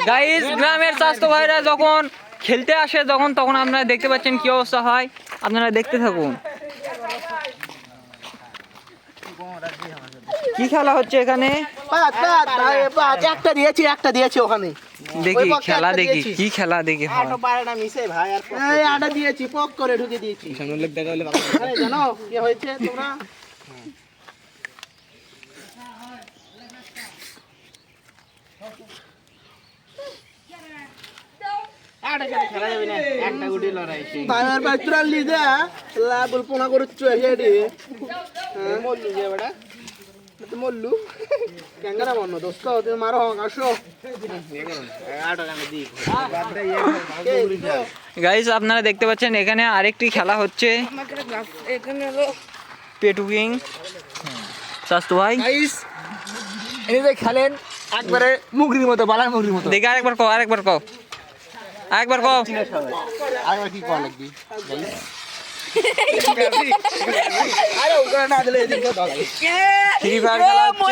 Guys গ্রামের স্বাস্থ্য ভাইরা যখন খেলতে আসে তখন আপনারা দেখতে পাচ্ছেন কি অবস্থা হয়, আপনারা দেখতে থাকুন। কি খেলা হচ্ছে এখানে একটা দিয়েছি ওখানে দেখি খেলা দেখি কি খেলা দেখি হয়। আটা দিয়েছি পক করে ঢুকে দিয়েছি জানো কি হয়েছে তোমরা মল্লু ক্যাঙ্গারা মন্ন দোস্ত তুমি মারো আসো গাইস আপনারা দেখতে পাচ্ছেন এখানে আরেকটি খেলা হচ্ছে পেটুকিং স্বাস্থ্য ভাই খেলেন একবারে মুগরির মতো বালার মুগরির মতো দেখে আরেকবার কও আরেকবার কও আরেকবার কি করা লাগবে আরে ওখানে না দিলে এদিকে দাও ফ্রি ফায়ার খেলা হচ্ছে।